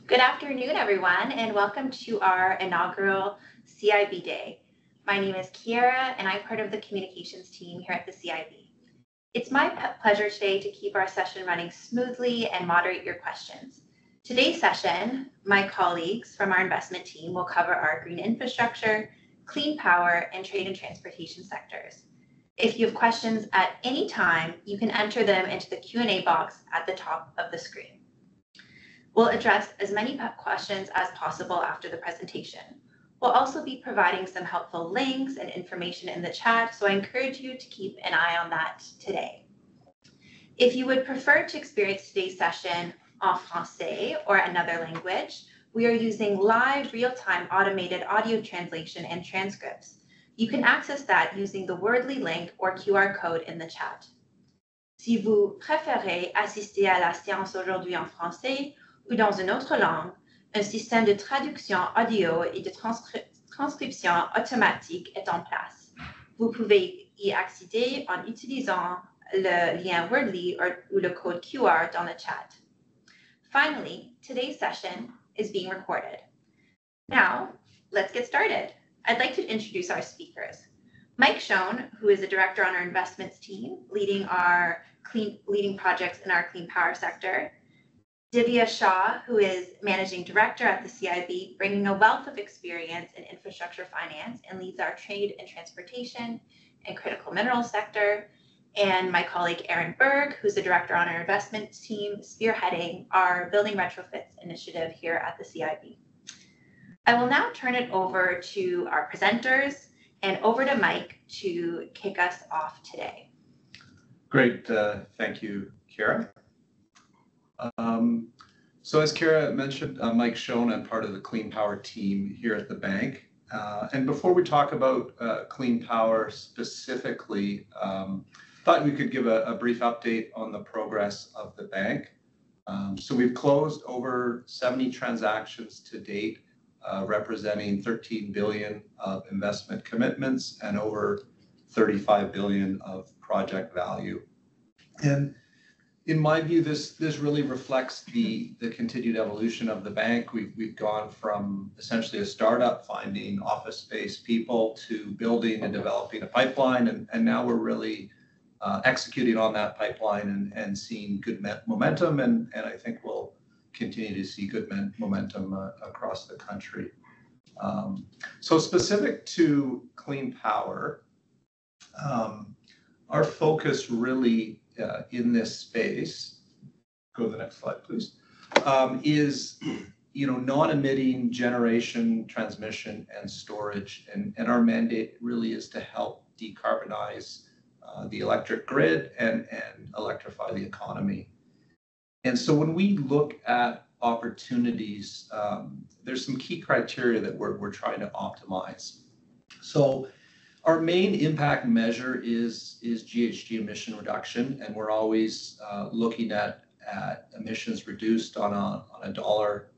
Good afternoon, everyone, and welcome to our inaugural CIB Day. My name is Kiera, and I'm part of the communications team here at the CIB. It's my pleasure today to keep our session running smoothly and moderate your questions. Today's session, my colleagues from our investment team will cover our green infrastructure, clean power, and trade and transportation sectors. If you have questions at any time, you can enter them into the Q&A box at the top of the screen. We'll address as many questions as possible after the presentation. We'll also be providing some helpful links and information in the chat, so I encourage you to keep an eye on that today. If you would prefer to experience today's session en français or another language, we are using live, real-time automated audio translation and transcripts. You can access that using the Wordly link or QR code in the chat. Si vous préférez assister à la séance aujourd'hui en français, ou dans une autre langue, un système de traduction audio et de transcription automatique est en place. Vous pouvez y accéder en utilisant le lien Wordly ou le code QR dans le chat. Finally, today's session is being recorded. Now, let's get started. I'd like to introduce our speakers. Mike Schoen, who is a director on our investments team, leading projects in our clean power sector. Divya Shah, who is managing director at the CIB, bringing a wealth of experience in infrastructure finance and leads our trade and transportation and critical minerals sector. And my colleague Aaron Berg, who's the director on our investment team, spearheading our building retrofits initiative here at the CIB. I will now turn it over to our presenters and over to Mike to kick us off today. Great, thank you, Kiera. So as Kiera mentioned, I'm Mike Schoen. I'm part of the Clean Power team here at the bank. And before we talk about clean power specifically, thought we could give a brief update on the progress of the bank. So we've closed over 70 transactions to date, representing 13 billion of investment commitments and over 35 billion of project value. And in my view, this really reflects the continued evolution of the bank. We've gone from essentially a startup finding office space people to building and developing a pipeline, and now we're really executing on that pipeline and seeing good momentum, and I think we'll continue to see good momentum across the country. So specific to clean power, our focus really in this space, go to the next slide, please, is non-emitting generation, transmission, and storage. And our mandate really is to help decarbonize the electric grid and electrify the economy. And so when we look at opportunities, there's some key criteria that we're trying to optimize. So our main impact measure is GHG emission reduction, and we're always looking at emissions reduced on a dollar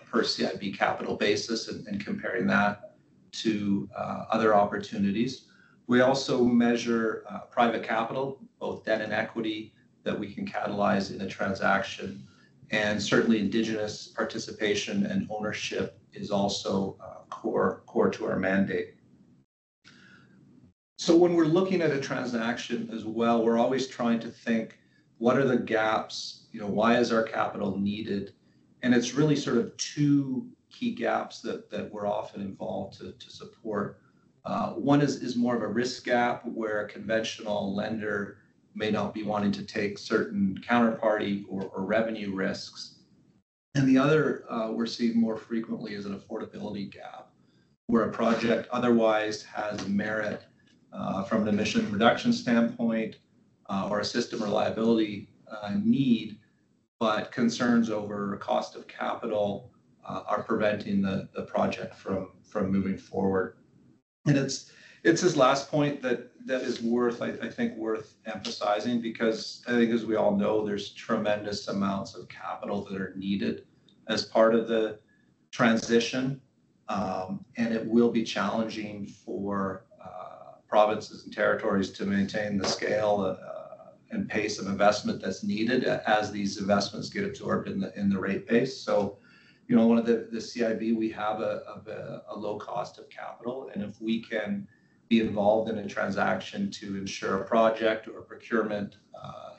per CIB capital basis and comparing that to other opportunities. We also measure private capital, both debt and equity, that we can catalyze in a transaction, and certainly Indigenous participation and ownership is also core to our mandate. So when we're looking at a transaction as well, we're always trying to think, what are the gaps? Why is our capital needed? And it's really sort of two key gaps that we're often involved to support. One is more of a risk gap where a conventional lender may not be wanting to take certain counterparty or revenue risks. And the other we're seeing more frequently is an affordability gap, where a project otherwise has merit from an emission reduction standpoint or a system reliability need, but concerns over cost of capital are preventing the project from moving forward. And it's this last point that is worth emphasizing, because I think, as we all know, there's tremendous amounts of capital that are needed as part of the transition, and it will be challenging for provinces and territories to maintain the scale and pace of investment that's needed as these investments get absorbed in the rate base. So one of the CIB, we have a low cost of capital, and if we can be involved in a transaction to ensure a project or a procurement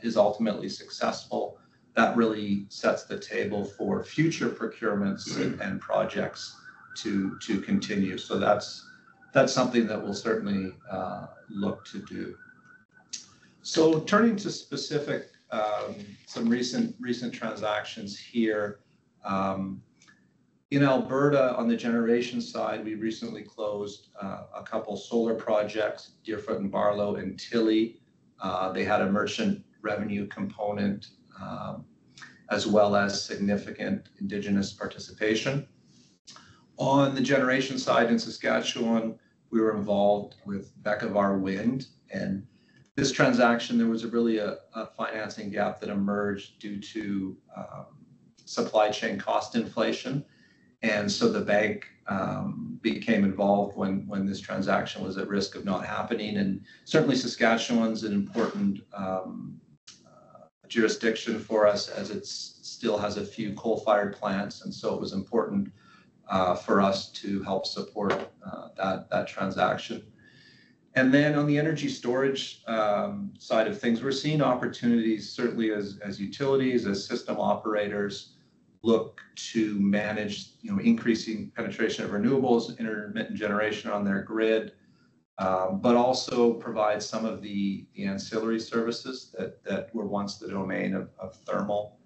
is ultimately successful, that really sets the table for future procurements and projects to continue. So that's something that we'll certainly look to do. So turning to specific, some recent transactions here. In Alberta, on the generation side, we recently closed a couple solar projects, Deerfoot and Barlow and Tilly. They had a merchant revenue component as well as significant Indigenous participation. On the generation side in Saskatchewan, we were involved with Beckevar Wind, and this transaction, there was really a financing gap that emerged due to supply chain cost inflation. And so the bank became involved when this transaction was at risk of not happening. And certainly Saskatchewan's an important jurisdiction for us, as it still has a few coal-fired plants. And so it was important for us to help support that transaction. And then on the energy storage side of things, we're seeing opportunities certainly as utilities, as system operators look to manage, increasing penetration of renewables, intermittent generation on their grid, but also provide some of the ancillary services that were once the domain of thermal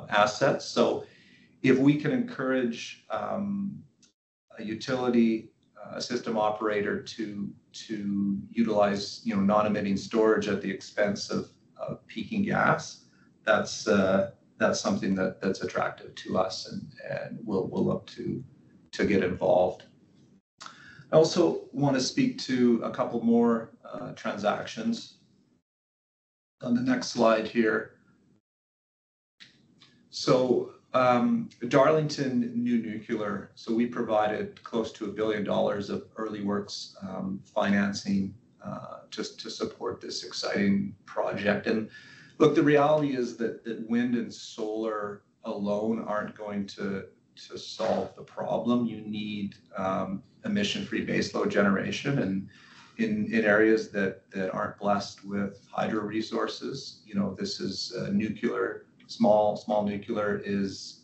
assets. So if we can encourage a utility, a system operator to utilize, non-emitting storage at the expense of peaking gas, that's something that's attractive to us, and we'll look to get involved. I also want to speak to a couple more transactions on the next slide here. So Darlington New Nuclear, so we provided close to $1 billion of early works financing just to support this exciting project. And look, the reality is that wind and solar alone aren't going to solve the problem. You need emission-free baseload generation, and in areas that aren't blessed with hydro resources, this is nuclear. Small nuclear is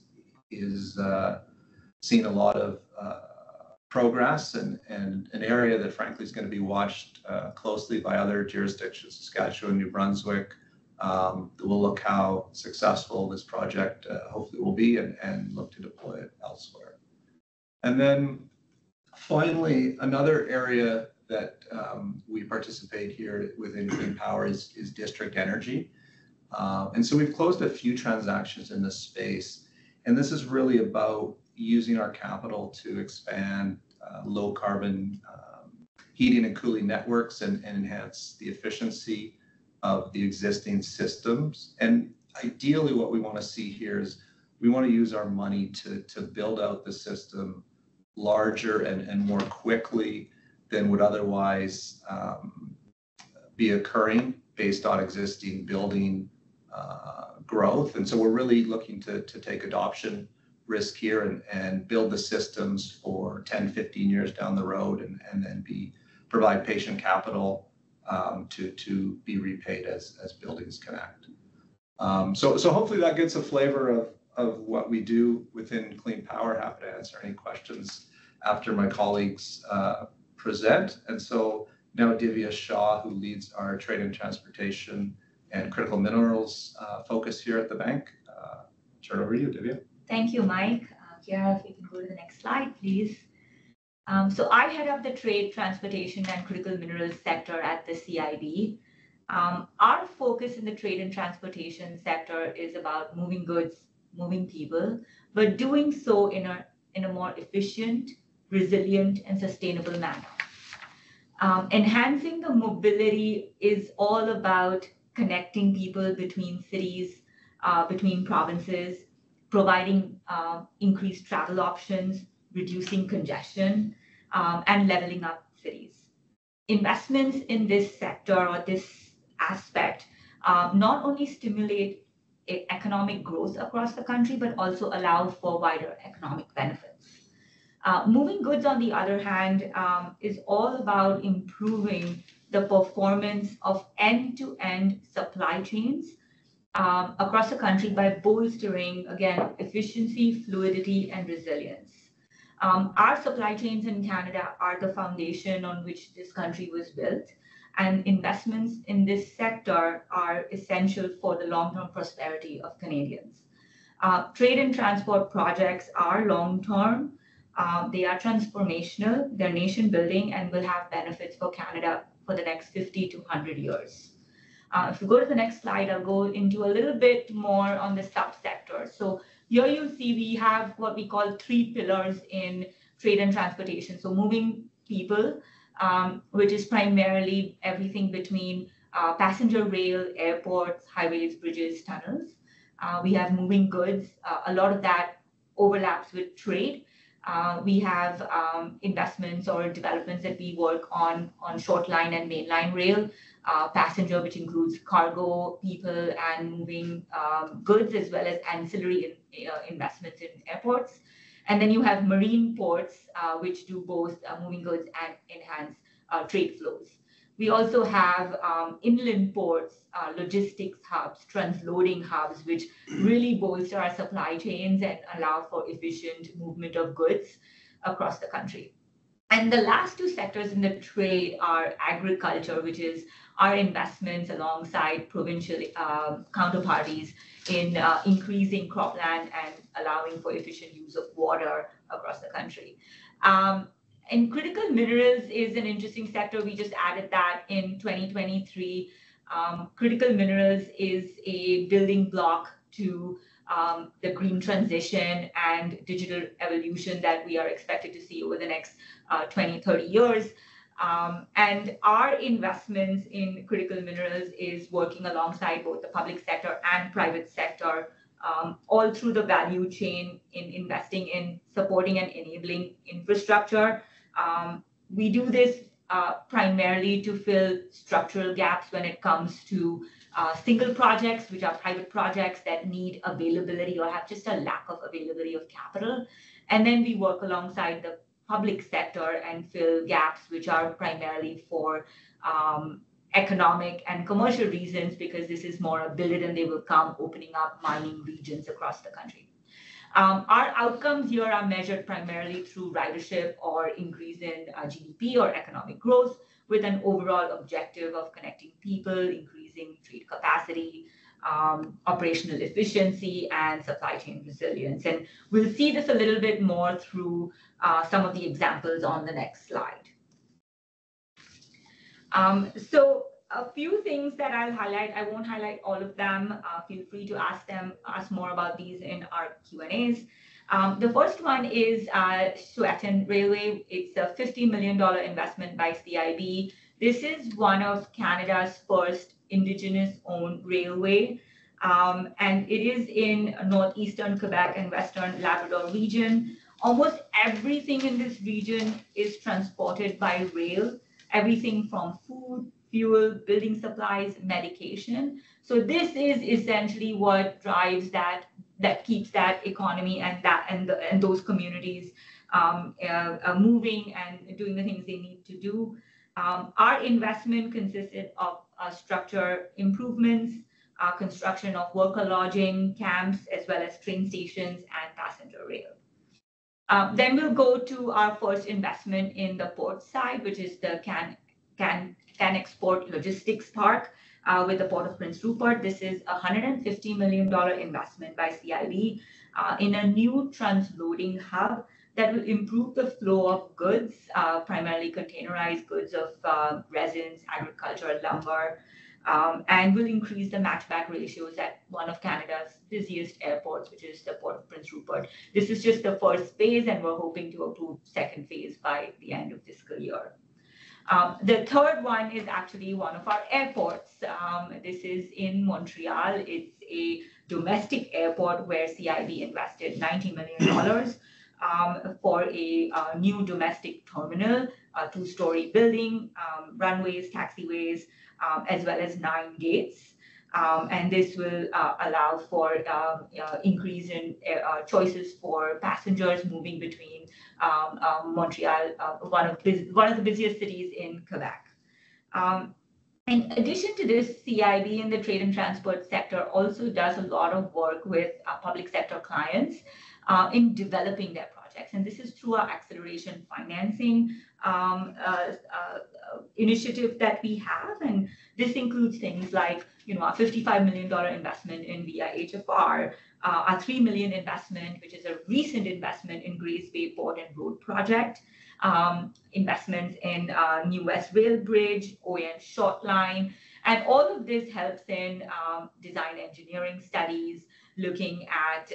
seeing a lot of progress, and an area that frankly is going to be watched closely by other jurisdictions, Saskatchewan, New Brunswick. We'll look how successful this project hopefully will be, and look to deploy it elsewhere. And then finally, another area that we participate here within Clean Power is district energy. And so we've closed a few transactions in this space, and this is really about using our capital to expand low carbon heating and cooling networks and enhance the efficiency of the existing systems. And ideally what we want to see here is we want to use our money to build out the system larger and more quickly than would otherwise be occurring based on existing building growth. And so we're really looking to take adoption risk here and build the systems for 10, 15 years down the road, and then provide patient capital to be repaid as buildings connect. So hopefully that gets a flavor of what we do within Clean Power. Happy to answer any questions after my colleagues present. And so now Divya Shah, who leads our trade and transportation and critical minerals focus here at the bank. Turn over to you, Divya. Thank you, Mike. Kiara, if we can go to the next slide, please. So I head up the trade, transportation, and critical minerals sector at the CIB. Our focus in the trade and transportation sector is about moving goods, moving people, but doing so in a more efficient, resilient, and sustainable manner. Enhancing the mobility is all about connecting people between cities, between provinces, providing increased travel options, reducing congestion, and leveling up cities. Investments in this sector or this aspect not only stimulate economic growth across the country, but also allow for wider economic benefits. Moving goods, on the other hand, is all about improving the performance of end-to-end supply chains across the country by bolstering, again, efficiency, fluidity, and resilience. Our supply chains in Canada are the foundation on which this country was built, and investments in this sector are essential for the long-term prosperity of Canadians. Trade and transport projects are long-term, they are transformational, they're nation-building, and will have benefits for Canada for the next 50 to 100 years. If you go to the next slide, I'll go into a little bit more on the subsector. So here you'll see we have what we call 3 pillars in trade and transportation. So moving people, which is primarily everything between passenger rail, airports, highways, bridges, tunnels. We have moving goods. A lot of that overlaps with trade. We have investments or developments that we work on short line and mainline rail, passenger, which includes cargo, people, and moving goods, as well as ancillary investments in airports. And then you have marine ports, which do both moving goods and enhance trade flows. We also have inland ports, logistics hubs, transloading hubs, which really bolster our supply chains and allow for efficient movement of goods across the country. And the last 2 sectors in the trade are agriculture, which is our investments alongside provincial counterparties in increasing cropland and allowing for efficient use of water across the country. And critical minerals is an interesting sector. We just added that in 2023. Critical minerals is a building block to the green transition and digital evolution that we are expected to see over the next 20, 30 years. And our investments in critical minerals is working alongside both the public sector and private sector, all through the value chain in investing in supporting and enabling infrastructure. We do this primarily to fill structural gaps when it comes to single projects, which are private projects that need availability or have just a lack of availability of capital. And then we work alongside the public sector and fill gaps, which are primarily for economic and commercial reasons, because this is more a build it and they will come, opening up mining regions across the country. Our outcomes here are measured primarily through ridership or increase in GDP or economic growth, with an overall objective of connecting people, increasing trade capacity, operational efficiency, and supply chain resilience. And we'll see this a little bit more through some of the examples on the next slide. So a few things that I'll highlight. I won't highlight all of them. Feel free to ask more about these in our Q&As. The first one is Schoen Railway. It's a $50 million investment by CIB. This is one of Canada's first Indigenous-owned railway, and it is in northeastern Quebec and western Labrador region. Almost everything in this region is transported by rail, everything from food, fuel, building supplies, medication. So this is essentially what drives that keeps that economy and those communities moving and doing the things they need to do. Our investment consisted of structure improvements, construction of worker lodging, camps, as well as train stations and passenger rail. Then we'll go to our first investment in the port side, which is the Can Export Logistics Park with the Port of Prince Rupert. This is a $150 million investment by CIB in a new transloading hub that will improve the flow of goods, primarily containerized goods of resins, agricultural lumber, and will increase the matchback ratios at one of Canada's busiest airports, which is the Port of Prince Rupert. This is just the first phase, and we're hoping to approve second phase by the end of fiscal year. The third one is actually one of our airports. This is in Montreal. It's a domestic airport where CIB invested $90 million for a new domestic terminal, a 2-story building, runways, taxiways, as well as 9 gates. And this will allow for increase in choices for passengers moving between Montreal, one of the busiest cities in Quebec. In addition to this, CIB in the trade and transport sector also does a lot of work with public sector clients in developing their projects. And this is through our acceleration financing initiative that we have. And this includes things like, our $55 million investment in Via HFR, our $3 million investment, which is a recent investment in Grays Bay Port and Road Project, investments in New West Rail Bridge, ON Short Line, and all of this helps in design engineering studies, looking at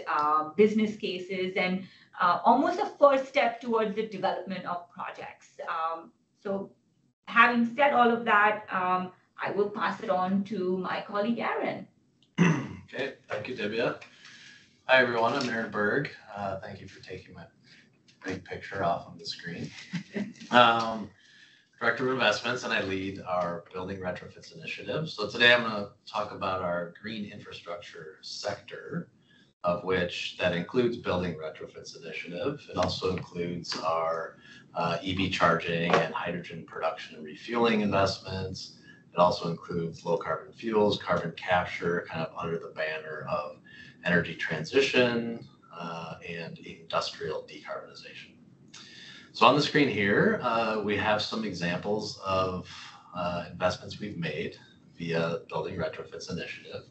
business cases, and almost a first step towards the development of projects. So having said all of that, I will pass it on to my colleague, Aaron. Okay, thank you, Divya. Hi, everyone. I'm Aaron Berg. Thank you for taking my big picture off of the screen. Director of Investments, and I lead our Building Retrofits Initiative. So today I'm going to talk about our green infrastructure sector, of which that includes Building Retrofits Initiative. It also includes our EV charging and hydrogen production and refueling investments. It also includes low carbon fuels, carbon capture, kind of under the banner of energy transition and industrial decarbonization. So on the screen here, we have some examples of investments we've made via Building Retrofits Initiative.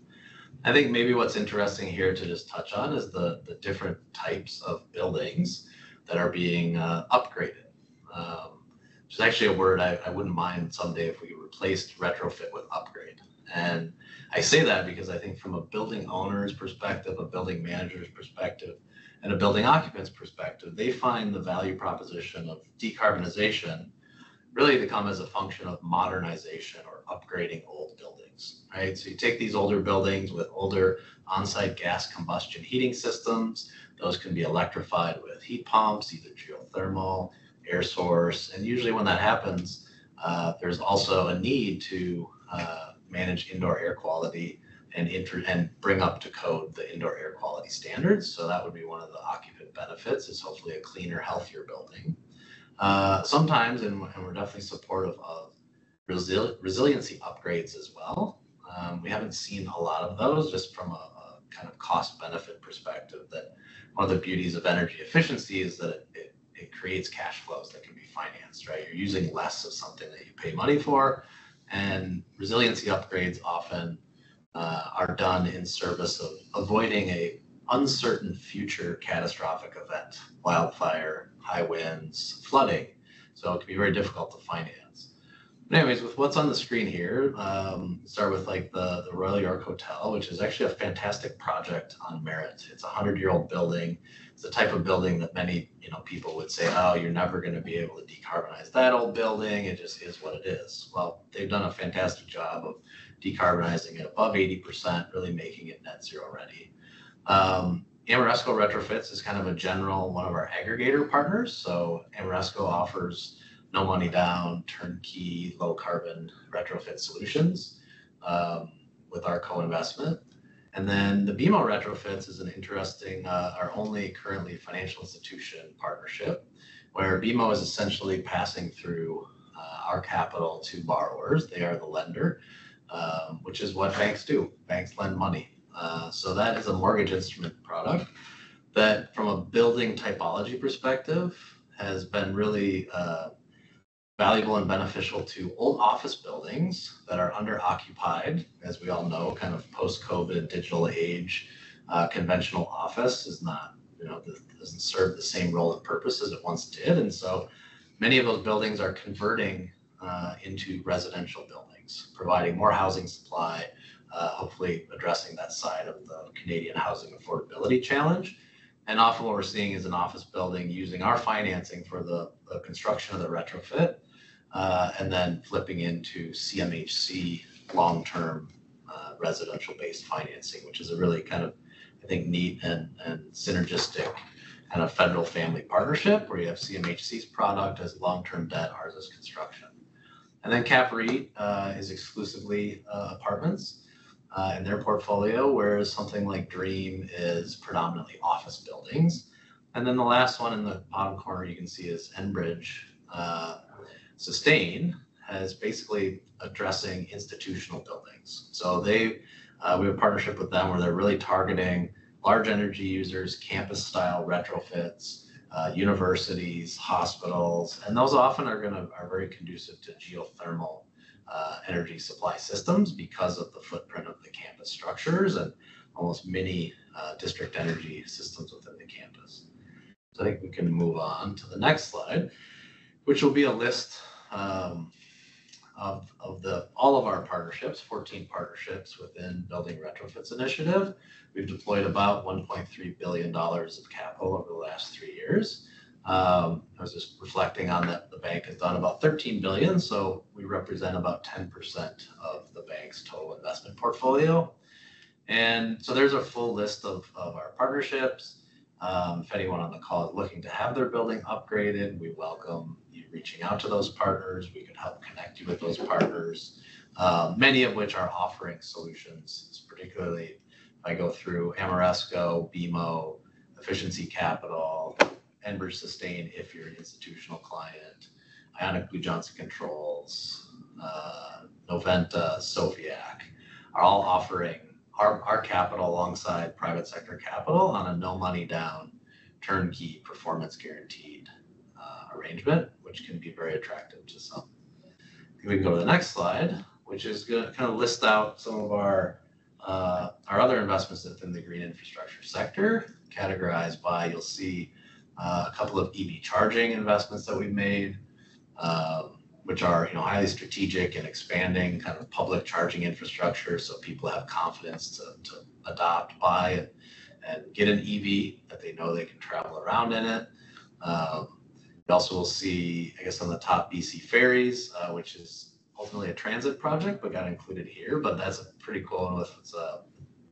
I think maybe what's interesting here to just touch on is the different types of buildings that are being upgraded. Which is actually a word I wouldn't mind someday if we replaced retrofit with upgrade. And I say that because I think from a building owner's perspective, a building manager's perspective, and a building occupant's perspective, they find the value proposition of decarbonization really to come as a function of modernization or upgrading old buildings, right? So you take these older buildings with older on-site gas combustion heating systems. Those can be electrified with heat pumps, either geothermal, air source. And usually when that happens, there's also a need to manage indoor air quality and bring up to code the indoor air quality standards. So that would be one of the occupant benefits, is hopefully a cleaner, healthier building. Sometimes, and we're definitely supportive of resiliency upgrades as well. We haven't seen a lot of those just from a kind of cost benefit perspective. That one of the beauties of energy efficiency is that it creates cash flows that can be financed, right? You're using less of something that you pay money for, and resiliency upgrades often are done in service of avoiding a uncertain future catastrophic event, wildfire, high winds, flooding. So it can be very difficult to finance. But anyways, with what's on the screen here, start with like the Royal York Hotel, which is actually a fantastic project on merit. It's a 100-year-old building. It's the type of building that many people would say, oh, you're never going to be able to decarbonize that old building. It just is what it is. Well, they've done a fantastic job of decarbonizing it above 80%, really making it net zero ready. Ameresco Retrofits is kind of one of our aggregator partners. So Ameresco offers no money down, turnkey, low carbon retrofit solutions with our co-investment. And then the BMO Retrofits is an interesting, our only currently financial institution partnership, where BMO is essentially passing through our capital to borrowers. They are the lender, which is what banks do. Banks lend money. So that is a mortgage instrument product that, from a building typology perspective, has been really valuable and beneficial to old office buildings that are under-occupied. As we all know, kind of post-COVID digital age, conventional office is not, doesn't serve the same role and purpose as it once did. And so many of those buildings are converting into residential buildings, providing more housing supply, hopefully addressing that side of the Canadian housing affordability challenge. And often what we're seeing is an office building using our financing for the construction of the retrofit, and then flipping into CMHC long-term residential-based financing, which is a really kind of, I think, neat and synergistic kind of federal family partnership where you have CMHC's product as long-term debt, ours as construction. And then CAP REIT is exclusively apartments. in their portfolio, whereas something like Dream is predominantly office buildings. And then the last one in the bottom corner you can see is Enbridge Sustain has basically addressing institutional buildings. So we have a partnership with them where they're really targeting large energy users, campus style retrofits, universities, hospitals, and those often are very conducive to geothermal energy supply systems because of the footprint of the campus structures and almost mini district energy systems within the campus. So I think we can move on to the next slide, which will be a list of all of our partnerships, 14 partnerships within Building Retrofits Initiative. We've deployed about $1.3 billion of capital over the last 3 years. I was just reflecting on that the bank has done about 13 billion, so we represent about 10% of the bank's total investment portfolio. And so there's a full list of our partnerships. If anyone on the call is looking to have their building upgraded, we welcome you reaching out to those partners. We can help connect you with those partners, many of which are offering solutions, particularly if I go through Amoresco, BMO, Efficiency Capital, Enbridge Sustain if you're an institutional client, Ionic Blue Johnson Controls, Noventa, Sofiac are all offering our capital alongside private sector capital on a no money down, turnkey, performance guaranteed arrangement, which can be very attractive to some. We can go to the next slide, which is going to kind of list out some of our other investments within the green infrastructure sector, categorized by, you'll see a couple of EV charging investments that we've made, which are highly strategic and expanding kind of public charging infrastructure, so people have confidence to adopt, buy, and get an EV that they know they can travel around in it. You also will see, I guess, on the top, BC Ferries, which is ultimately a transit project, but got included here. But that's a pretty cool one with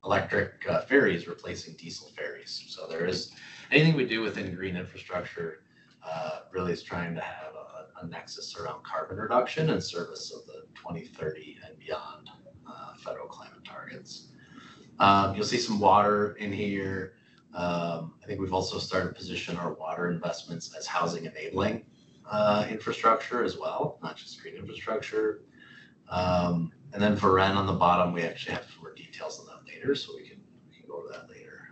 electric ferries replacing diesel ferries. So there is anything we do within green infrastructure really is trying to have a nexus around carbon reduction and service of the 2030 and beyond federal climate targets. You'll see some water in here. I think we've also started to position our water investments as housing enabling infrastructure as well, not just green infrastructure. And then for Ren on the bottom, we actually have some more details on that later, so we can go to that later.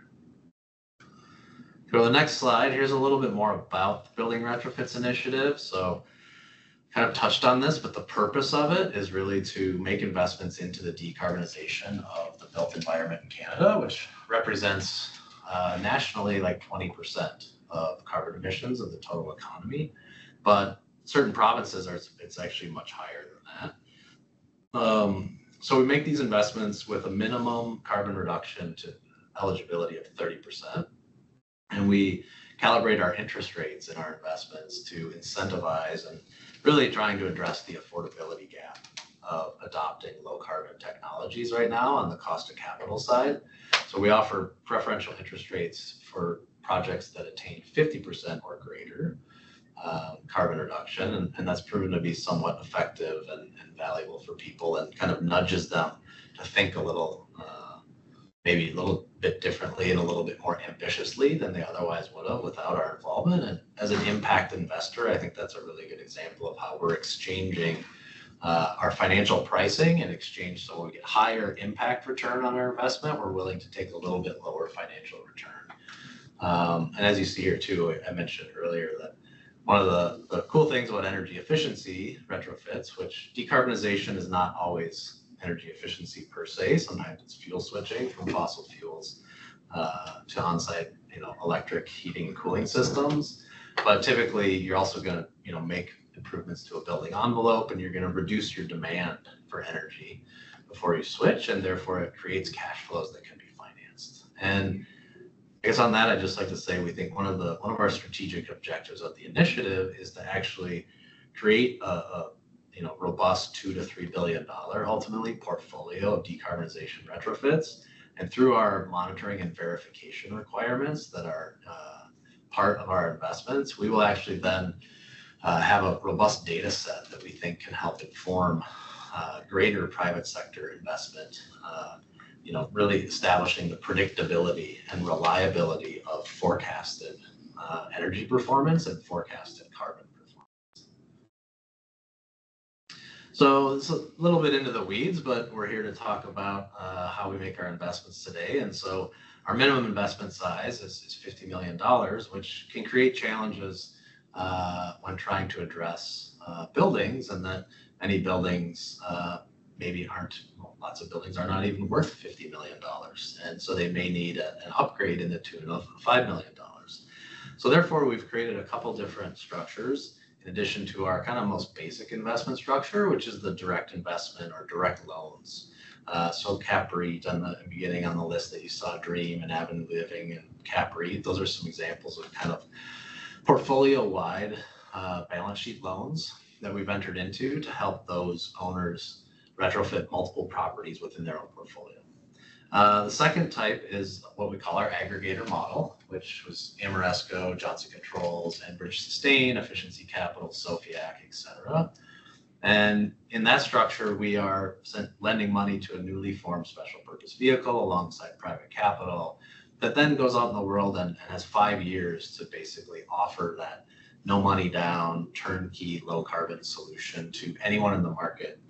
Go to the next slide. Here's a little bit more about the Building Retrofits Initiative. So kind of touched on this, but the purpose of it is really to make investments into the decarbonization of the built environment in Canada, which represents nationally like 20% of carbon emissions of the total economy. But certain provinces it's actually much higher than that. So we make these investments with a minimum carbon reduction to eligibility of 30%. And we calibrate our interest rates in our investments to incentivize and really trying to address the affordability gap of adopting low carbon technologies right now on the cost of capital side. So we offer preferential interest rates for projects that attain 50% or greater carbon reduction. And that's proven to be somewhat effective and valuable for people and kind of nudges them to think a little, maybe a little bit differently and a little bit more ambitiously than they otherwise would have without our involvement. And as an impact investor, I think that's a really good example of how we're exchanging our financial pricing in exchange. So when we get higher impact return on our investment, we're willing to take a little bit lower financial return. And as you see here too, I mentioned earlier that one of the cool things about energy efficiency retrofits, which decarbonization is not always energy efficiency per se. Sometimes it's fuel switching from fossil fuels to on-site, electric heating and cooling systems. But typically, you're also going to, make improvements to a building envelope, and you're going to reduce your demand for energy before you switch, and therefore it creates cash flows that can be financed. And I guess on that, I'd just like to say we think one of our strategic objectives of the initiative is to actually create a robust $2 to $3 billion ultimately portfolio of decarbonization retrofits. And through our monitoring and verification requirements that are part of our investments, we will actually then have a robust data set that we think can help inform greater private sector investment really establishing the predictability and reliability of forecasted energy performance and forecasted carbon performance. So it's a little bit into the weeds, but we're here to talk about how we make our investments today. And so our minimum investment size is $50 million, which can create challenges when trying to address buildings, and that many buildings maybe lots of buildings are not even worth $50 million. And so they may need an upgrade in the tune of $5 million. So therefore, we've created a couple different structures in addition to our kind of most basic investment structure, which is the direct investment or direct loans. So CAPREIT on the beginning on the list that you saw, Dream and Avenue Living and CAPREIT, those are some examples of kind of portfolio-wide balance sheet loans that we've entered into to help those owners retrofit multiple properties within their own portfolio. The second type is what we call our aggregator model, which was Amoresco, Johnson Controls, Enbridge Sustain, Efficiency Capital, Sofiac, et cetera. And in that structure, we are lending money to a newly formed special purpose vehicle alongside private capital that then goes out in the world and has 5 years to basically offer that no money down, turnkey, low carbon solution to anyone in the market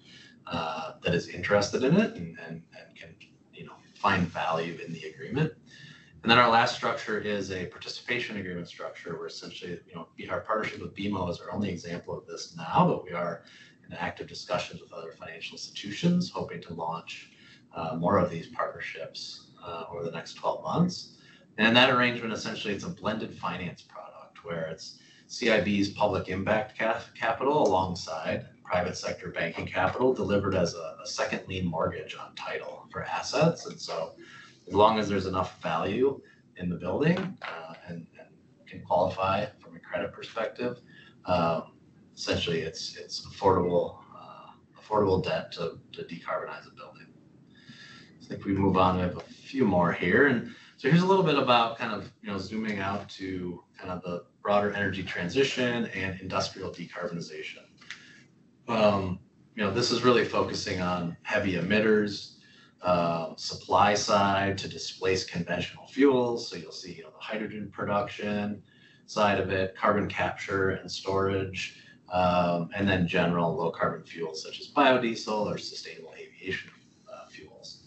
that is interested in it and can find value in the agreement. And then our last structure is a participation agreement structure where essentially our partnership with BMO is our only example of this now, but we are in active discussions with other financial institutions hoping to launch more of these partnerships over the next 12 months. And that arrangement, essentially, it's a blended finance product where it's CIB's public impact capital alongside private sector banking capital delivered as a second lien mortgage on title for assets. And so as long as there's enough value in the building and can qualify from a credit perspective, essentially it's affordable debt to decarbonize a building. I think we move on. We have a few more here. And so here's a little bit about kind of zooming out to kind of the broader energy transition and industrial decarbonization. This is really focusing on heavy emitters, supply side to displace conventional fuels. So you'll see the hydrogen production side of it, carbon capture and storage, and then general low carbon fuels such as biodiesel or sustainable aviation fuels.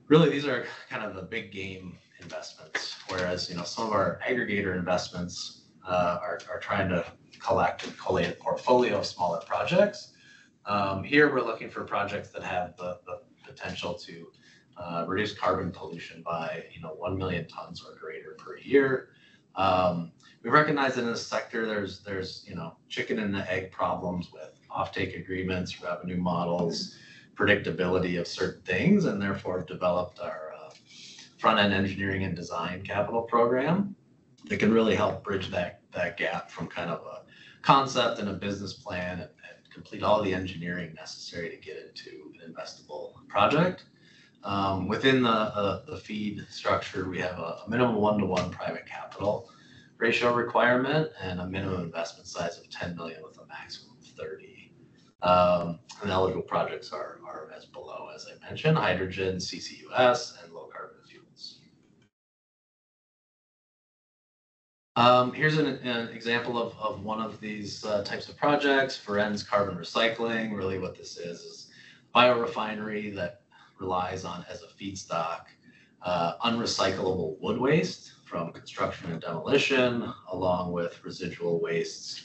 Really, these are kind of the big game investments, whereas some of our aggregator investments are trying to collect and collate a portfolio of smaller projects. Here we're looking for projects that have the potential to reduce carbon pollution by 1 million tons or greater per year. We recognize that in this sector there's chicken and the egg problems with offtake agreements, revenue models, predictability of certain things, and therefore developed our front-end engineering and design capital program that can really help bridge that gap from kind of a concept and a business plan and complete all the engineering necessary to get into an investable project. Within the feed structure, we have a minimum 1-to-1 private capital ratio requirement and a minimum investment size of 10 million with a maximum of 30. And eligible projects are as below, as I mentioned: hydrogen, CCUS, and low carbon fuels. Here's an example of one of these types of projects, Ferenz Carbon Recycling. Really what this is biorefinery that relies on as a feedstock unrecyclable wood waste from construction and demolition, along with residual wastes,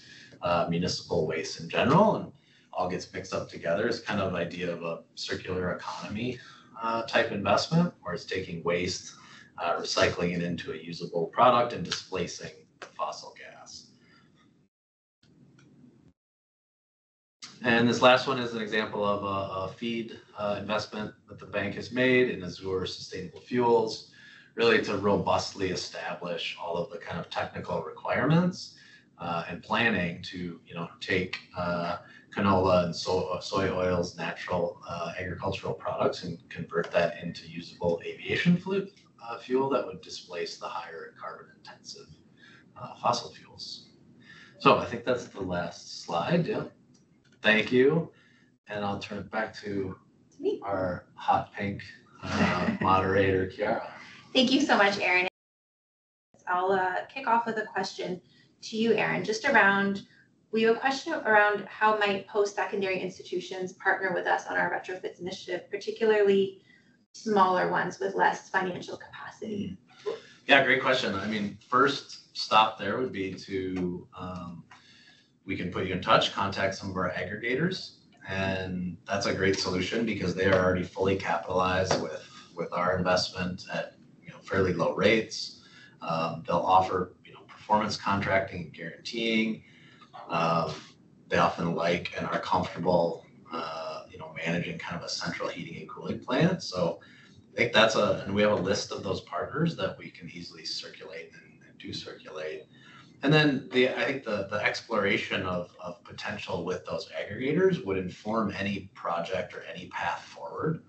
municipal waste in general, and all gets mixed up together. It's kind of an idea of a circular economy type investment where it's taking waste, recycling it into a usable product and displacing fossil gas. And this last one is an example of a feed investment that the bank has made in Azure Sustainable Fuels, really to robustly establish all of the kind of technical requirements and planning to take canola and soy oils, natural agricultural products, and convert that into usable aviation fuel that would displace the higher carbon intensive fossil fuels. So I think that's the last slide. Yeah. Thank you. And I'll turn it back to our hot pink Moderator Chiara. Thank you so much, Aaron. I'll kick off with a question to you, Aaron, we have a question around how might post-secondary institutions partner with us on our retrofits initiative, particularly smaller ones with less financial capacity. Yeah, great question. I mean, first stop there would be to, we can put you in touch, contact some of our aggregators, and that's a great solution because they are already fully capitalized with our investment at fairly low rates. They'll offer performance contracting and guaranteeing. They often like and are comfortable managing kind of a central heating and cooling plant. So I think and we have a list of those partners that we can easily circulate and do circulate. And then I think the exploration of potential with those aggregators would inform any project or any path forward.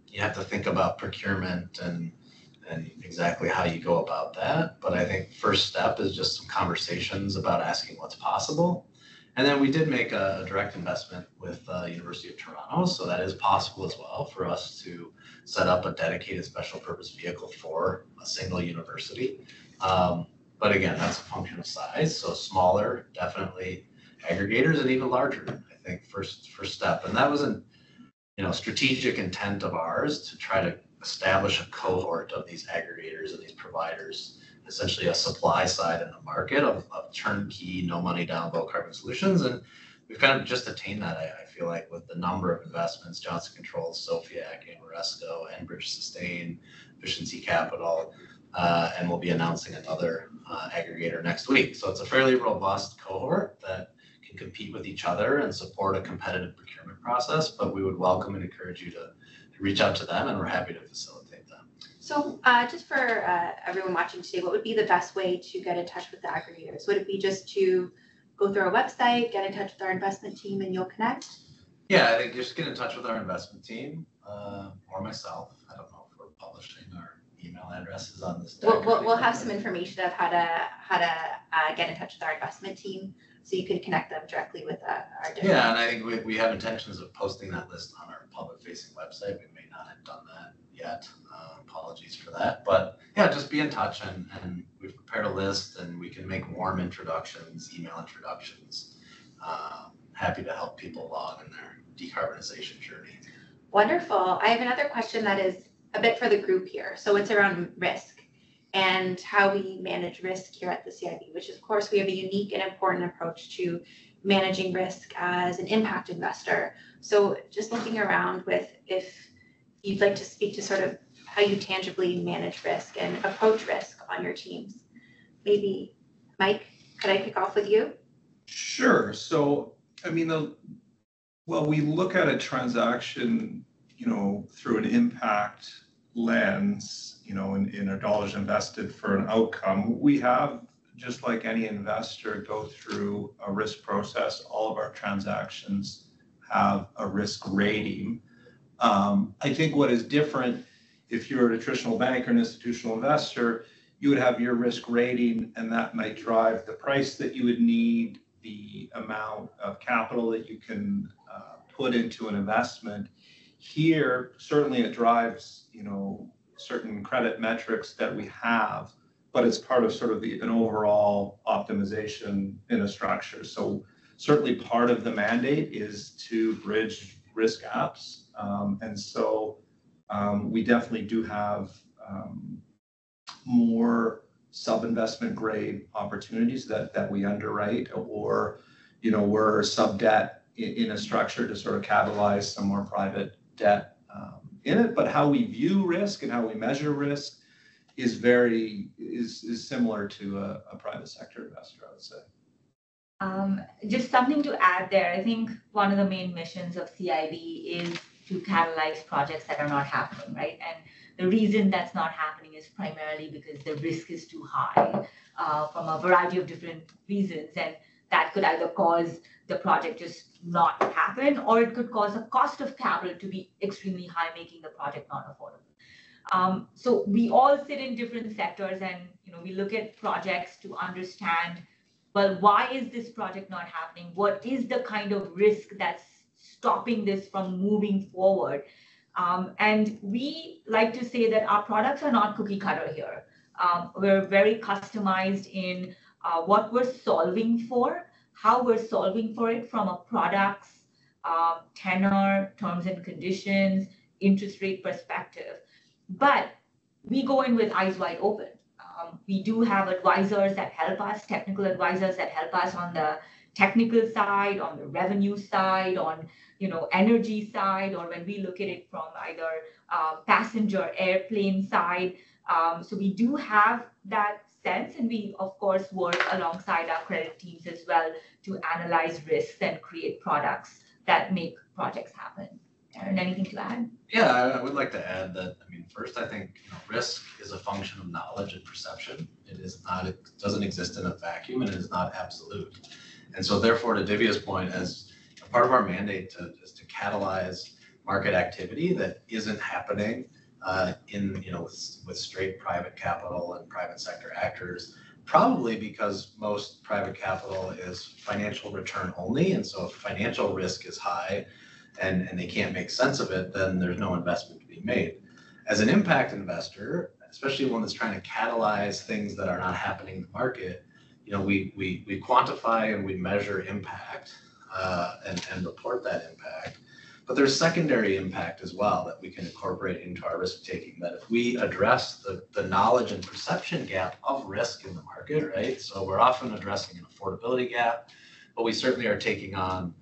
You have to think about procurement and exactly how you go about that. But I think first step is just some conversations about asking what's possible. And then we did make a direct investment with University of Toronto. So that is possible as well for us to set up a dedicated special purpose vehicle for a single university. But again, that's a function of size. So smaller, definitely aggregators, and even larger, I think first step. And that was a strategic intent of ours to try to establish a cohort of these aggregators and these providers, essentially a supply side in the market of turnkey, no money down, low carbon solutions. And we've kind of just attained that, I feel like, with the number of investments, Johnson Controls, Sofiac, Amoresco, Enbridge Sustain, Efficiency Capital, and we'll be announcing another aggregator next week. So it's a fairly robust cohort that can compete with each other and support a competitive procurement process, but we would welcome and encourage you to reach out to them, and we're happy to facilitate them. So just for everyone watching today, what would be the best way to get in touch with the aggregators? Would it be just to go through our website, get in touch with our investment team, and you'll connect? Yeah, I think just get in touch with our investment team or myself. I don't know if we're publishing our email addresses on this deck. We'll have some information of how to get in touch with our investment team, so you can connect them directly with our different. Yeah, and I think we have intentions of posting that list on our public-facing website. We may not have done that yet. Apologies for that. But yeah, just be in touch, and we've prepared a list, and we can make warm introductions, email introductions. Happy to help people along in their decarbonization journey. Wonderful. I have another question that is a bit for the group here. So it's around risk and how we manage risk here at the CIB, which of course we have a unique and important approach to managing risk as an impact investor. So just looking around if you'd like to speak to sort of how you tangibly manage risk and approach risk on your teams. Maybe, Mike, could I kick off with you? Sure. So, I mean, we look at a transaction, through an impact lens, in our dollars invested for an outcome. We have, just like any investor, go through a risk process. All of our transactions have a risk rating. I think what is different, if you're a traditional bank or an institutional investor, you would have your risk rating, and that might drive the price that you would need, the amount of capital that you can put into an investment. Here, certainly it drives, certain credit metrics that we have, but it's part of sort of an overall optimization in a structure. So certainly part of the mandate is to bridge risk gaps. And so we definitely do have more sub-investment grade opportunities that we underwrite, or, we're sub-debt in a structure to sort of catalyze some more private debt in it. But how we view risk and how we measure risk is similar to a private sector investor, I would say. Just something to add there. I think one of the main missions of CIB is to catalyze projects that are not happening, right? And the reason that's not happening is primarily because the risk is too high from a variety of different reasons. And that could either cause the project just not happen, or it could cause a cost of capital to be extremely high, making the project not affordable. So we all sit in different sectors, and we look at projects to understand, well, why is this project not happening? What is the kind of risk that's stopping this from moving forward? And we like to say that our products are not cookie cutter here. We're very customized in what we're solving for, how we're solving for it from a product's tenor, terms and conditions, interest rate perspective. But we go in with eyes wide open. We do have advisors that help us, technical advisors that help us on the technical side, on the revenue side, on energy side, or when we look at it from either passenger airplane side. So we do have that sense, and we of course work alongside our credit teams as well to analyze risks and create products that make projects happen. Aaron, anything to add? Yeah, I would like to add that, first, I think risk is a function of knowledge and perception. It doesn't exist in a vacuum, and it is not absolute. And so therefore, to Divya's point, as part of our mandate is to catalyze market activity that isn't happening with straight private capital and private sector actors, probably because most private capital is financial return only. And so if financial risk is high and they can't make sense of it, then there's no investment to be made. As an impact investor, especially one that's trying to catalyze things that are not happening in the market, we quantify and we measure impact and report that impact. But there's secondary impact as well that we can incorporate into our risk taking, that if we address the knowledge and perception gap of risk in the market, right? So we're often addressing an affordability gap, but we certainly are taking on,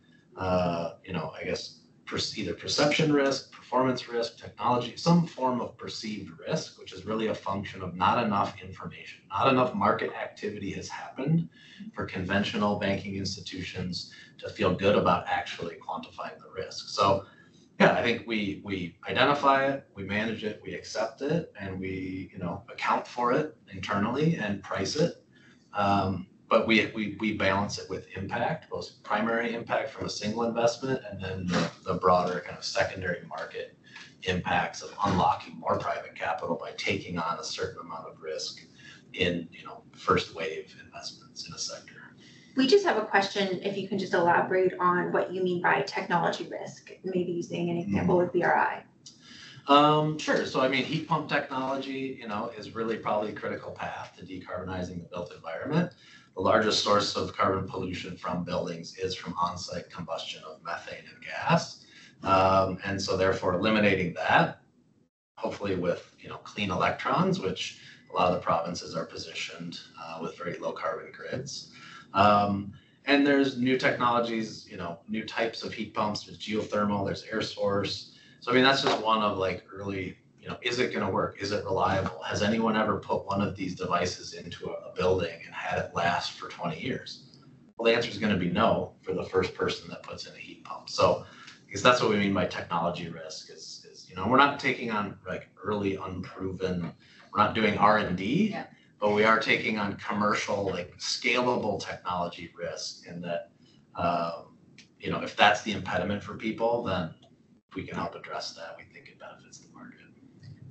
either perception risk, performance risk, technology, some form of perceived risk, which is really a function of not enough information, not enough market activity has happened for conventional banking institutions to feel good about actually quantifying the risk. So yeah, I think we identify it, we manage it, we accept it, and we account for it internally and price it. But we balance it with impact, both primary impact from a single investment and then the broader kind of secondary market impacts of unlocking more private capital by taking on a certain amount of risk in first wave investments in a sector. We just have a question, if you can just elaborate on what you mean by technology risk, maybe using an example with BRI. Sure. So heat pump technology, is really probably a critical path to decarbonizing the built environment. The largest source of carbon pollution from buildings is from on-site combustion of methane and gas. And so therefore eliminating that, hopefully with clean electrons, which a lot of the provinces are positioned with very low carbon grids. And there's new technologies, new types of heat pumps. There's geothermal, there's air source. So that's just one of early, is it going to work? Is it reliable? Has anyone ever put one of these devices into a building and had it last for 20 years? Well, the answer is going to be no for the first person that puts in a heat pump. So I guess that's what we mean by technology risk is we're not taking on early unproven, we're not doing R&D, but we are taking on commercial, scalable technology risk. And that, if that's the impediment for people, then if we can help address that, we think it benefits the market.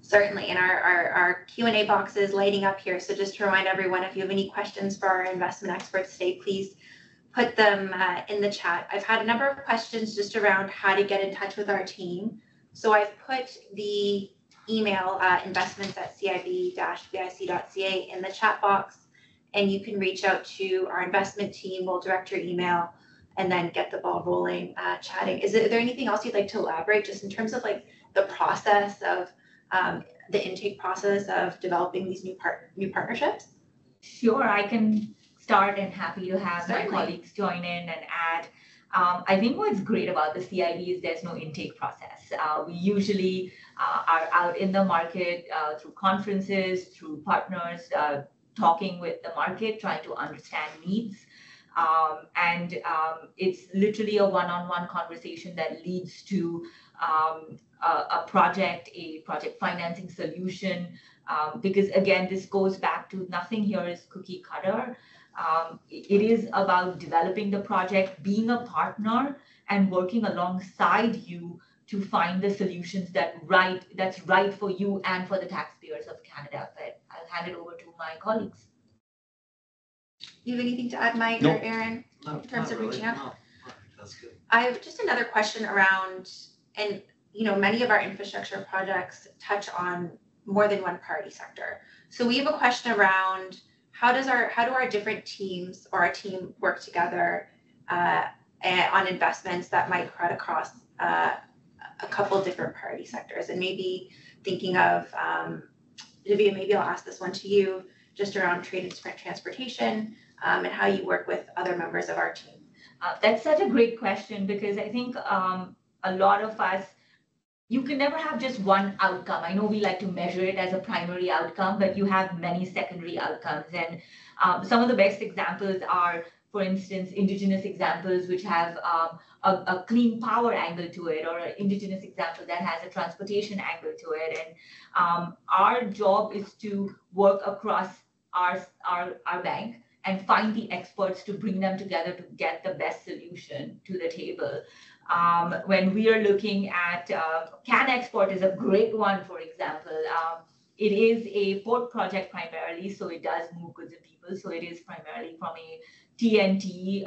Certainly, and our Q&A box is lighting up here. So just to remind everyone, if you have any questions for our investment experts today, please put them in the chat. I've had a number of questions just around how to get in touch with our team. So I've put the email investments@cib-vic.ca in the chat box, and you can reach out to our investment team. We'll direct your email and then get the ball rolling chatting. Is there anything else you'd like to elaborate just in terms of the process of the intake process of developing these new partnerships? Sure, I can start and happy to have my colleagues join in and add. I think what's great about the CIB is there's no intake process. We usually are out in the market through conferences, through partners, talking with the market, trying to understand needs. And it's literally a one-on-one conversation that leads to a project financing solution. Because again, this goes back to nothing here is cookie cutter. It is about developing the project, being a partner, and working alongside you to find the solutions that's right for you and for the taxpayers of Canada. But I'll hand it over to my colleagues. You have anything to add, Mike or Aaron, in terms of reaching out? No, that's good. I have just another question around, and many of our infrastructure projects touch on more than one priority sector. So we have a question around how do our different teams or our team work together on investments that might spread across a couple different priority sectors, and maybe thinking of Divya, maybe I'll ask this one to you, just around trade and transportation and how you work with other members of our team. That's such a great question, because I think a lot of us, you can never have just one outcome. I know we like to measure it as a primary outcome, but you have many secondary outcomes. And some of the best examples are, for instance, indigenous examples which have a clean power angle to it, or an indigenous example that has a transportation angle to it. And our job is to work across our bank and find the experts to bring them together to get the best solution to the table. When we are looking at CAN Export is a great one, for example. It is a port project primarily, so it does move goods and people. So it is primarily from a TNT,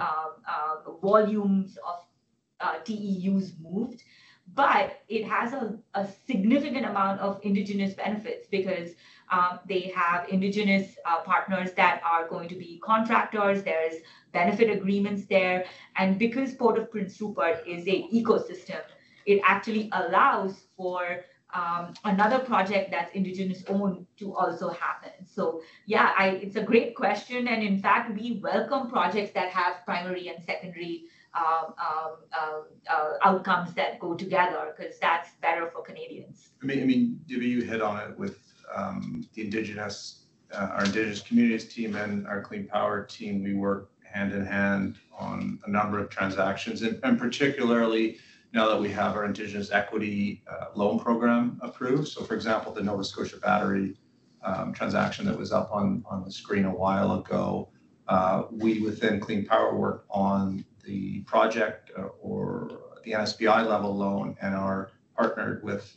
volumes of TEUs moved, but it has a significant amount of indigenous benefits, because they have indigenous partners that are going to be contractors. There's benefit agreements there. And because Port of Prince Rupert is an ecosystem, it actually allows for another project that's indigenous owned to also happen. So yeah, it's a great question. And in fact, we welcome projects that have primary and secondary outcomes that go together, because that's better for Canadians. I mean, Divya, you hit on it with the indigenous, our indigenous communities team and our clean power team. We work hand in hand on a number of transactions, and particularly now that we have our Indigenous Equity Loan Program approved. So for example, the Nova Scotia Battery transaction that was up on the screen a while ago, we within Clean Power worked on the project or the NSBI level loan, and are partnered with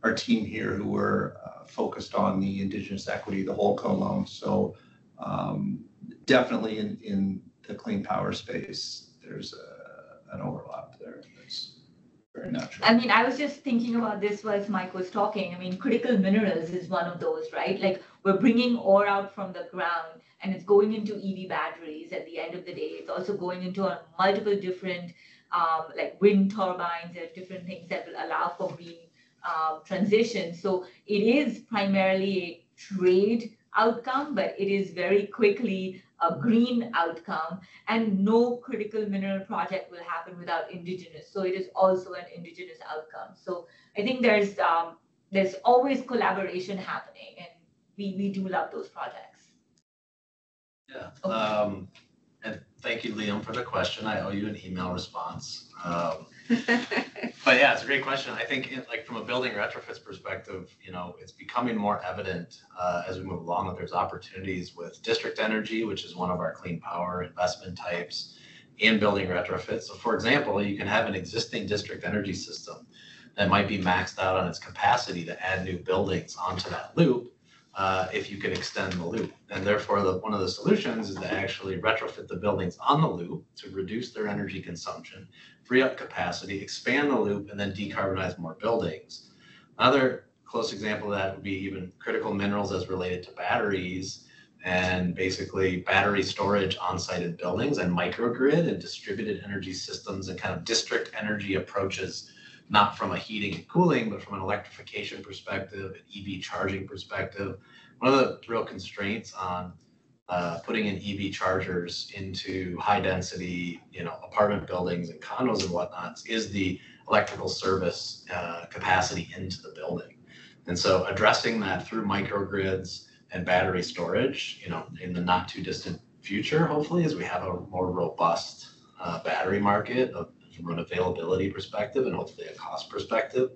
our team here who were focused on the Indigenous Equity, the HoldCo loan. So definitely in the clean power space, there's an overlap there. That's very natural. I mean, I was just thinking about this while Mike was talking. I mean, critical minerals is one of those, right? Like, we're bringing ore out from the ground, and it's going into EV batteries at the end of the day. It's also going into multiple different, like wind turbines and different things that will allow for green transition. So it is primarily a trade outcome, but it is very quickly a green outcome, and no critical mineral project will happen without indigenous. So it is also an indigenous outcome. So I think there's always collaboration happening, and we do love those projects. Yeah. Okay. And thank you, Liam, for the question. I owe you an email response. But yeah, it's a great question. I think like from a building retrofits perspective, it's becoming more evident as we move along that there's opportunities with district energy, which is one of our clean power investment types, and building retrofits. So for example, you can have an existing district energy system that might be maxed out on its capacity to add new buildings onto that loop if you can extend the loop. And therefore, one of the solutions is to actually retrofit the buildings on the loop to reduce their energy consumption, free up capacity, expand the loop, and then decarbonize more buildings. Another close example of that would be even critical minerals as related to batteries, and basically battery storage on-site in buildings, and microgrid and distributed energy systems, and kind of district energy approaches, not from a heating and cooling, but from an electrification perspective, an EV charging perspective. One of the real constraints on putting in EV chargers into high density, apartment buildings and condos and whatnot is the electrical service capacity into the building. And so addressing that through microgrids and battery storage, in the not too distant future, hopefully, as we have a more robust battery market from an availability perspective and hopefully a cost perspective,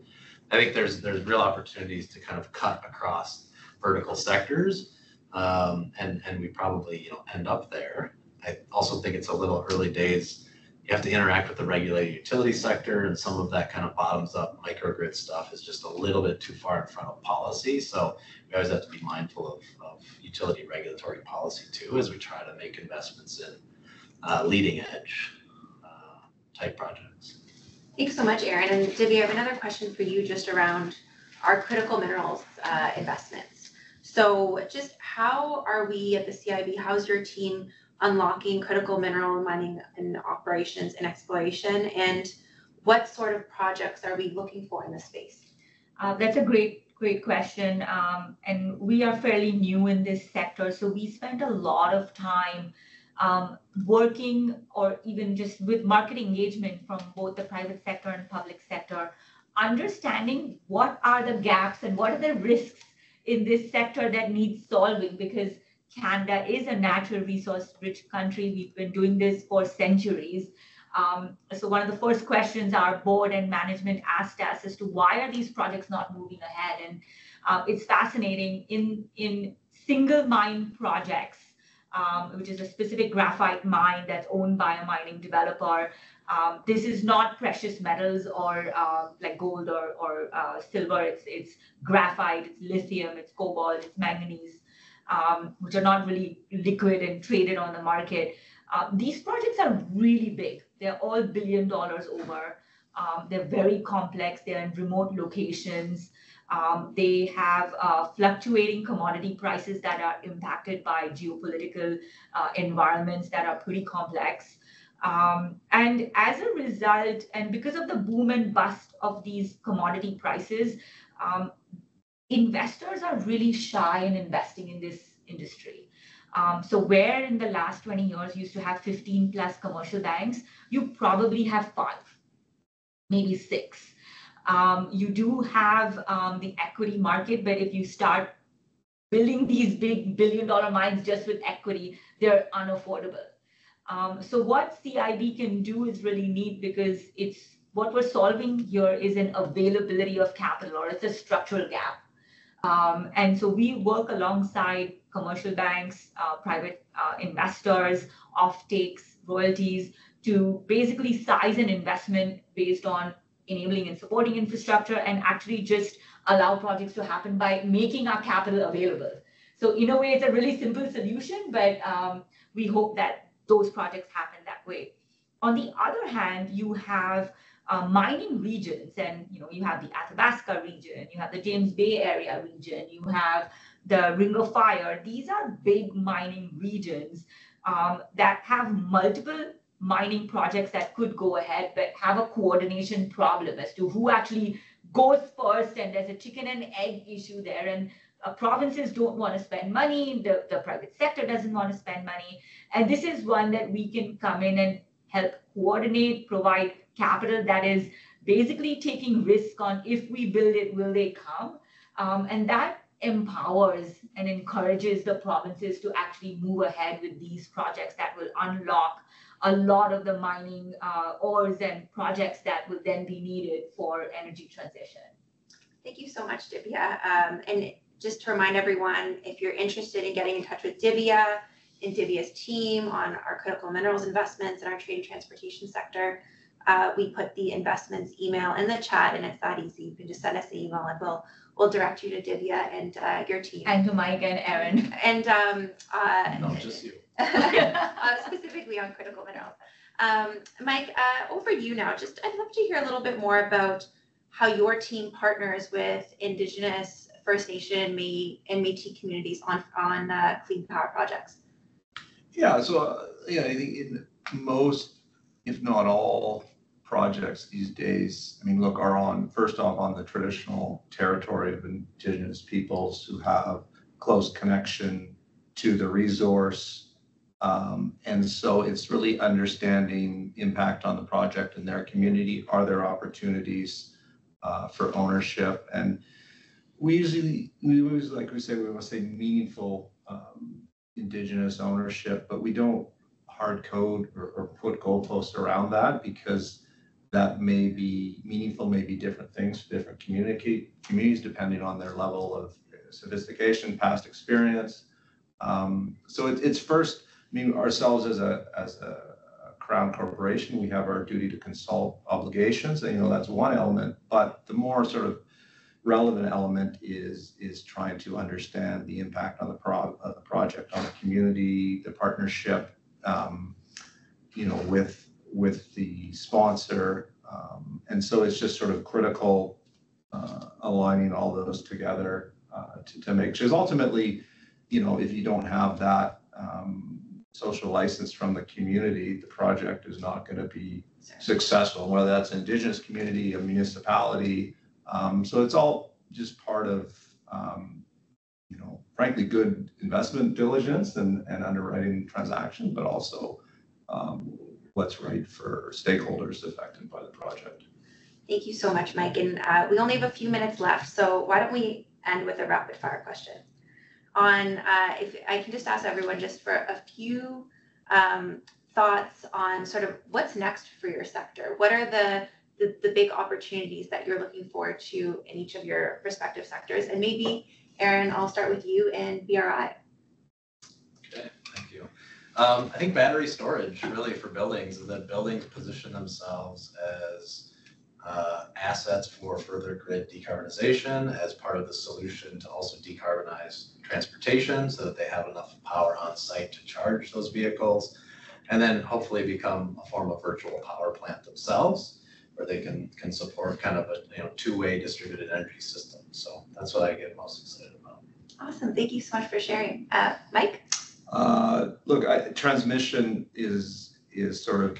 I think there's real opportunities to kind of cut across vertical sectors, and we probably end up there. I also think it's a little early days. You have to interact with the regulated utility sector, and some of that kind of bottoms up microgrid stuff is just a little bit too far in front of policy. So we always have to be mindful of utility regulatory policy too, as we try to make investments in leading edge type projects. Thanks so much, Aaron. And Divya, I have another question for you just around our critical minerals investments. So just how are we at the CIB, how's your team unlocking critical mineral mining and operations and exploration? And what sort of projects are we looking for in this space? That's a great question. And we are fairly new in this sector. So we spent a lot of time working or even just with market engagement from both the private sector and public sector, understanding what are the gaps and what are the risks in this sector that needs solving, because Canada is a natural resource rich country. We've been doing this for centuries. So one of the first questions our board and management asked us as to why are these projects not moving ahead? And it's fascinating in single mine projects, which is a specific graphite mine that's owned by a mining developer. This is not precious metals or like gold or silver. It's graphite, it's lithium, it's cobalt, it's manganese, which are not really liquid and traded on the market. These projects are really big. They're all $1 billion over. They're very complex. They're in remote locations. They have fluctuating commodity prices that are impacted by geopolitical environments that are pretty complex. And as a result, and because of the boom and bust of these commodity prices, investors are really shy in investing in this industry. So where in the last 20 years you used to have 15 plus commercial banks, you probably have 5, maybe 6. You do have the equity market, but if you start building these big $1 billion mines just with equity, they're unaffordable. So what CIB can do is really neat, because it's what we're solving here is an availability of capital, or it's a structural gap. And so we work alongside commercial banks, private investors, offtakes, royalties, to basically size an investment based on enabling and supporting infrastructure, and actually just allow projects to happen by making our capital available. So in a way, it's a really simple solution, but we hope that those projects happen that way. On the other hand, you have mining regions, and you have the Athabasca region, you have the James Bay area region, you have the Ring of Fire. These are big mining regions that have multiple mining projects that could go ahead, but have a coordination problem as to who actually goes first, and there's a chicken and egg issue there, and provinces don't want to spend money, the private sector doesn't want to spend money, and this is one that we can come in and help coordinate, provide capital that is basically taking risk on, if we build it, will they come? And that empowers and encourages the provinces to actually move ahead with these projects that will unlock a lot of the mining ores and projects that will then be needed for energy transition. Thank you so much, Divya. And just to remind everyone, if you're interested in getting in touch with Divya and Divya's team on our critical minerals investments in our trade and transportation sector, we put the investments email in the chat, and it's that easy. You can just send us an email, and we'll direct you to Divya and your team. And to Mike and Aaron. And No, just you. Specifically on critical minerals. Mike, over to you now. I'd love to hear a little bit more about how your team partners with Indigenous, First Nation, and Métis communities on clean power projects. Yeah, so I think in most, if not all, projects these days, are first off on the traditional territory of Indigenous peoples who have close connection to the resource. And so it's really understanding impact on the project in their community. Are there opportunities for ownership? And we always, like we say, we want to say meaningful Indigenous ownership, but we don't hard code or put goalposts around that, because that may be meaningful, may be different things for different communities depending on their level of sophistication, past experience. So it's first, ourselves as a Crown corporation, we have our duty to consult obligations, and that's one element, but the more sort of relevant element is trying to understand the impact on the project, on the community, the partnership, with the sponsor, And so it's just sort of critical aligning all those together to make sure. Because ultimately, if you don't have that social license from the community, the project is not going to be successful, whether that's an Indigenous community, a municipality. So it's all just part of, frankly, good investment diligence and underwriting transaction, but also what's right for stakeholders affected by the project. Thank you so much, Mike. And we only have a few minutes left, so why don't we end with a rapid fire question on, if I can just ask everyone just for a few thoughts on sort of what's next for your sector. What are the big opportunities that you're looking forward to in each of your respective sectors? And maybe, Aaron, I'll start with you in BRI. Okay, thank you. I think battery storage really for buildings, and that buildings position themselves as assets for further grid decarbonization as part of the solution to also decarbonize transportation so that they have enough power on site to charge those vehicles, and then hopefully become a form of virtual power plant themselves where they can support kind of a two-way distributed energy system. So that's what I get most excited about. Awesome, thank you so much for sharing. Mike? Look, transmission is sort of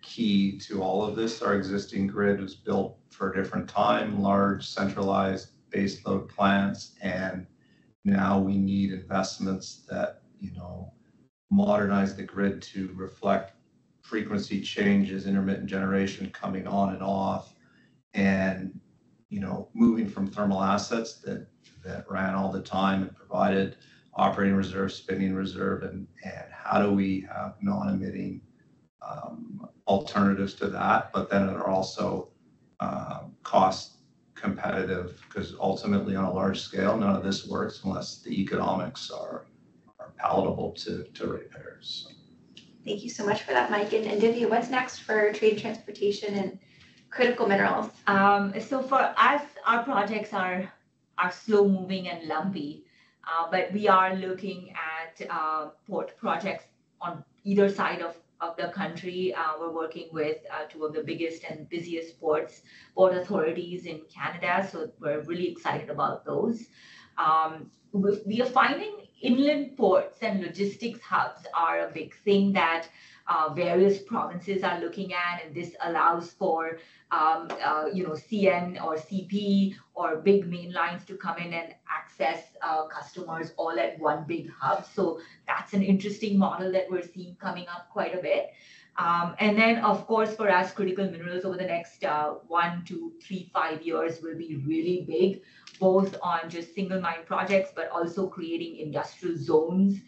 key to all of this. Our existing grid was built for a different time, large centralized baseload plants, and now we need investments that modernize the grid to reflect frequency changes, intermittent generation coming on and off, and moving from thermal assets that ran all the time and provided operating reserve, spinning reserve, and how do we have non-emitting alternatives to that, but then are also cost competitive, because ultimately on a large scale, none of this works unless the economics are palatable to ratepayers. So. Thank you so much for that, Mike. And Divya, what's next for trade, transportation, and critical minerals? So for us, our projects are slow moving and lumpy, but we are looking at port projects on either side of the country. We're working with two of the biggest and busiest port authorities in Canada, so we're really excited about those. We are finding inland ports and logistics hubs are a big thing that various provinces are looking at, and this allows for CN or CP or big main lines to come in and access customers all at one big hub. So that's an interesting model that we're seeing coming up quite a bit. And then, of course, for us, critical minerals over the next 1, 2, 3, 5 years will be really big, both on just single mine projects, but also creating industrial zones,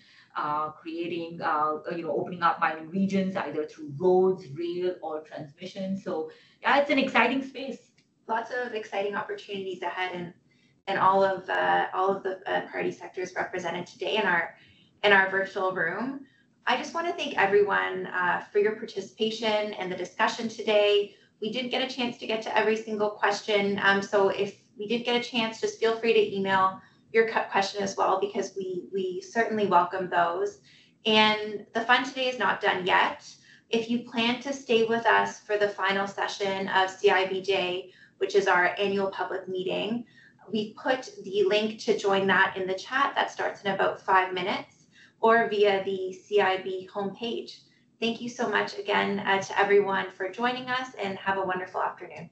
creating, opening up mining regions, either through roads, rail, or transmission. So yeah, it's an exciting space. Lots of exciting opportunities ahead, and all of the priority sectors represented today in our virtual room. I just want to thank everyone for your participation and the discussion today. We didn't get a chance to get to every single question, so if we did get a chance, just feel free to email your question as well, because we certainly welcome those. And the fun today is not done yet. If you plan to stay with us for the final session of CIB Day, which is our annual public meeting, we put the link to join that in the chat. That starts in about 5 minutes, or via the CIB homepage. Thank you so much again to everyone for joining us, and have a wonderful afternoon.